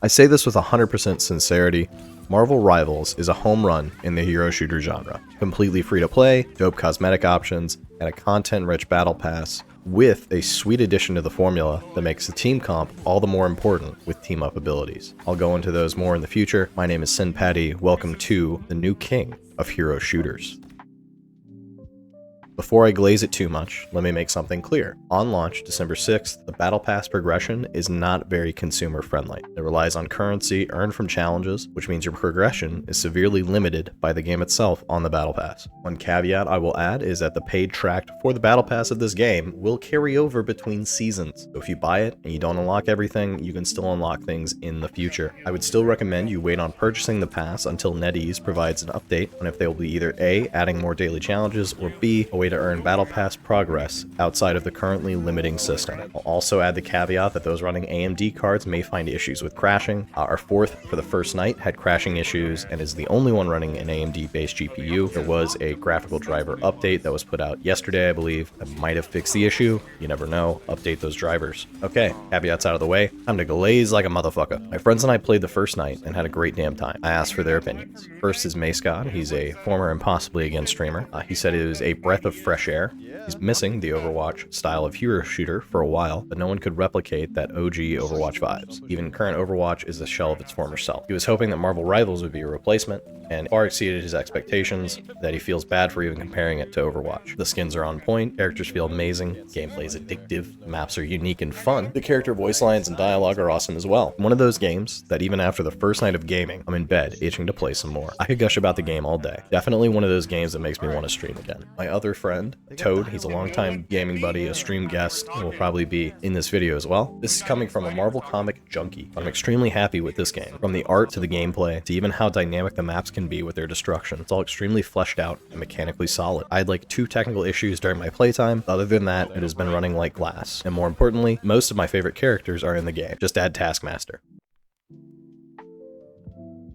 I say this with 100% sincerity. Marvel Rivals is a home run in the hero shooter genre. Completely free to play, dope cosmetic options, and a content-rich battle pass with a sweet addition to the formula that makes the team comp all the more important with team-up abilities. I'll go into those more in the future. My name is Sin Patty. Welcome to the new king of hero shooters. Before I glaze it too much, let me make something clear. On launch, December 6th, the Battle Pass progression is not very consumer-friendly. It relies on currency earned from challenges, which means your progression is severely limited by the game itself on the Battle Pass. One caveat I will add is that the paid track for the Battle Pass of this game will carry over between seasons. So if you buy it and you don't unlock everything, you can still unlock things in the future. I would still recommend you wait on purchasing the pass until NetEase provides an update on if they will be either A, adding more daily challenges, or B, a way to earn Battle Pass progress outside of the currently limiting system. I'll also add the caveat that those running AMD cards may find issues with crashing. Our fourth for the first night had crashing issues and is the only one running an AMD-based GPU. There was a graphical driver update that was put out yesterday, I believe, that might have fixed the issue. You never know. Update those drivers. Okay, caveats out of the way. Time to glaze like a motherfucker. My friends and I played the first night and had a great damn time. I asked for their opinions. First is Mascot. He's a former Impossibly Again streamer. He said it was a breath of fresh air. He's missing the Overwatch style of hero shooter for a while, but no one could replicate that OG Overwatch vibes. Even current Overwatch is a shell of its former self. He was hoping that Marvel Rivals would be a replacement, and far exceeded his expectations, that he feels bad for even comparing it to Overwatch. The skins are on point, characters feel amazing, gameplay is addictive, maps are unique and fun, the character voice lines and dialogue are awesome as well. One of those games that even after the first night of gaming, I'm in bed itching to play some more. I could gush about the game all day. Definitely one of those games that makes me want to stream again. My other friend, Toad, he's a longtime gaming buddy, a stream guest, and will probably be in this video as well. This is coming from a Marvel comic junkie. I'm extremely happy with this game. From the art to the gameplay, to even how dynamic the maps can be with their destruction. It's all extremely fleshed out and mechanically solid. I had like 2 technical issues during my playtime. Other than that, it has been running like glass. And more importantly, most of my favorite characters are in the game. Just add Taskmaster.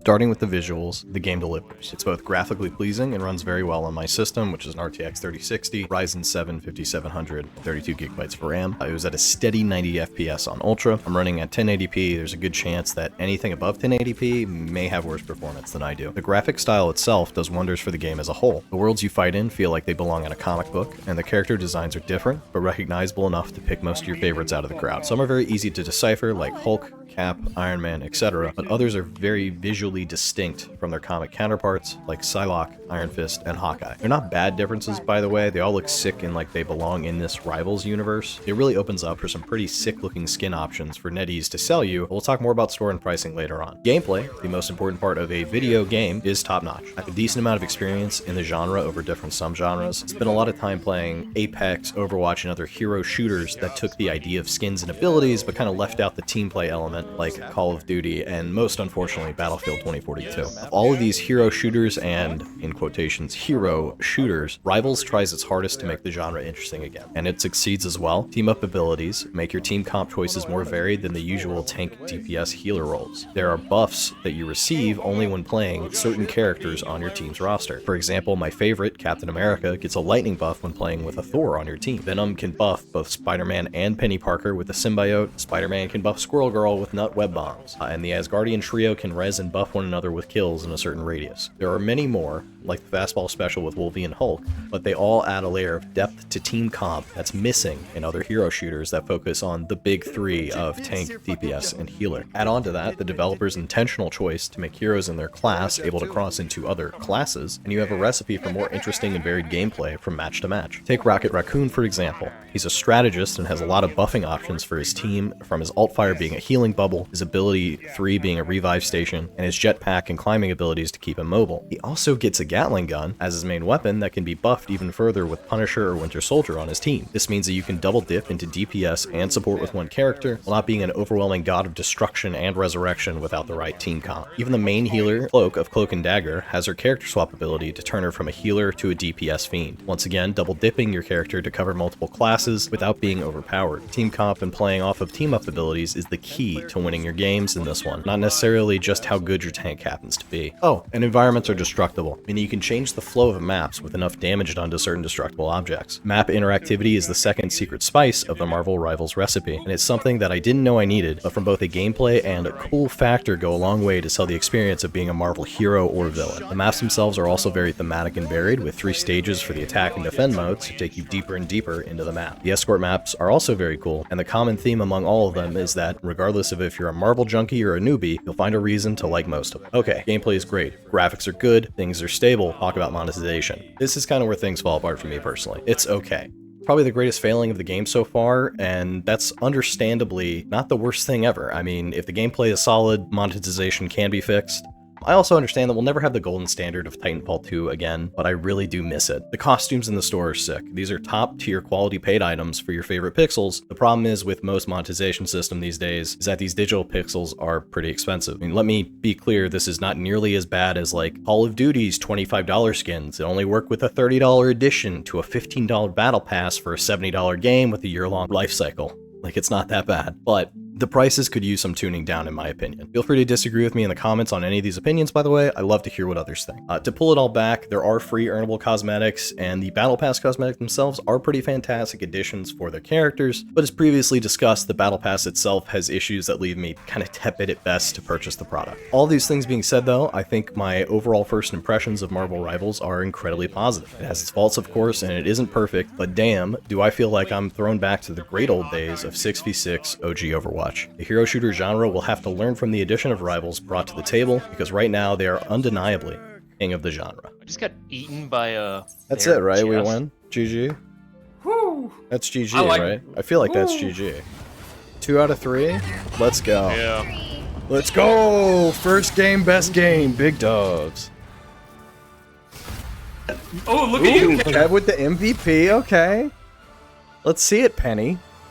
Starting with the visuals, the game delivers. It's both graphically pleasing and runs very well on my system, which is an RTX 3060, Ryzen 7 5700, 32GB of RAM. It was at a steady 90 FPS on Ultra. I'm running at 1080p. There's a good chance that anything above 1080p may have worse performance than I do. The graphic style itself does wonders for the game as a whole. The worlds you fight in feel like they belong in a comic book, and the character designs are different, but recognizable enough to pick most of your favorites out of the crowd. Some are very easy to decipher, like Hulk, Cap, Iron Man, etc., but others are very visually distinct from their comic counterparts like Psylocke, Iron Fist, and Hawkeye. They're not bad differences, by the way. They all look sick and like they belong in this Rivals universe. It really opens up for some pretty sick looking skin options for NetEase to sell you, but we'll talk more about store and pricing later on. Gameplay, the most important part of a video game, is top notch. I have a decent amount of experience in the genre over different subgenres. Spent a lot of time playing Apex, Overwatch, and other hero shooters that took the idea of skins and abilities but kind of left out the team play element like Call of Duty and most unfortunately Battlefield 2042. Of all of these hero shooters and, in quotations, hero shooters, Rivals tries its hardest to make the genre interesting again, and it succeeds as well. Team up abilities make your team comp choices more varied than the usual tank, DPS, healer roles. There are buffs that you receive only when playing certain characters on your team's roster. For example, my favorite, Captain America, gets a lightning buff when playing with a Thor on your team. Venom can buff both Spider-Man and Penny Parker with a symbiote. Spider-Man can buff Squirrel Girl with nut web bombs, and the Asgardian trio can res and buff one another with kills in a certain radius. There are many more, like the Fastball Special with Wolvie and Hulk, but they all add a layer of depth to team comp that's missing in other hero shooters that focus on the big 3 of tank, DPS, and healer. Add on to that the developer's intentional choice to make heroes in their class able to cross into other classes, and you have a recipe for more interesting and varied gameplay from match to match. Take Rocket Raccoon for example. He's a strategist and has a lot of buffing options for his team, from his alt fire being a healing bubble, his ability 3 being a revive station, and his jetpack and climbing abilities to keep him mobile. He also gets a Gatling gun as his main weapon that can be buffed even further with Punisher or Winter Soldier on his team. This means that you can double dip into DPS and support with one character, while not being an overwhelming god of destruction and resurrection without the right team comp. Even the main healer, Cloak of Cloak and Dagger, has her character swap ability to turn her from a healer to a DPS fiend. Once again, double dipping your character to cover multiple classes without being overpowered. Team comp and playing off of team up abilities is the key to winning your games in this one. Not necessarily just how good your your tank happens to be. Oh, and environments are destructible, meaning you can change the flow of maps with enough damage done to certain destructible objects. Map interactivity is the second secret spice of the Marvel Rivals recipe, and it's something that I didn't know I needed, but from both a gameplay and a cool factor go a long way to sell the experience of being a Marvel hero or villain. The maps themselves are also very thematic and varied, with 3 stages for the attack and defend modes to take you deeper and deeper into the map. The escort maps are also very cool, and the common theme among all of them is that, regardless of if you're a Marvel junkie or a newbie, you'll find a reason to like most of them. Okay, gameplay is great, graphics are good, things are stable, talk about monetization. This is kind of where things fall apart for me personally. It's okay. Probably the greatest failing of the game so far, and that's understandably not the worst thing ever. I mean, if the gameplay is solid, monetization can be fixed. I also understand that we'll never have the golden standard of Titanfall 2 again, but I really do miss it. The costumes in the store are sick. These are top-tier quality paid items for your favorite pixels. The problem is with most monetization system these days is that these digital pixels are pretty expensive. I mean, let me be clear, this is not nearly as bad as like Call of Duty's $25 skins that only work with a $30 addition to a $15 battle pass for a $70 game with a year-long life cycle. Like, it's not that bad, but the prices could use some tuning down in my opinion. Feel free to disagree with me in the comments on any of these opinions, by the way. I love to hear what others think. To pull it all back, there are free earnable cosmetics, and the Battle Pass cosmetics themselves are pretty fantastic additions for their characters, but as previously discussed, the Battle Pass itself has issues that leave me kind of tepid at best to purchase the product. All these things being said though, I think my overall first impressions of Marvel Rivals are incredibly positive. It has its faults of course, and it isn't perfect, but damn, do I feel like I'm thrown back to the great old days of 6v6 OG Overwatch. The hero shooter genre will have to learn from the addition of Rivals brought to the table, because right now they are undeniably king of the genre. I just got eaten by a... That's it, right? We win? GG? Woo! That's GG, right? I feel like that's GG. 2 out of 3? Let's go. Yeah. Let's go! First game, best game. Big doves. Oh, look at you! Kev with the MVP, okay. Let's see it, Penny.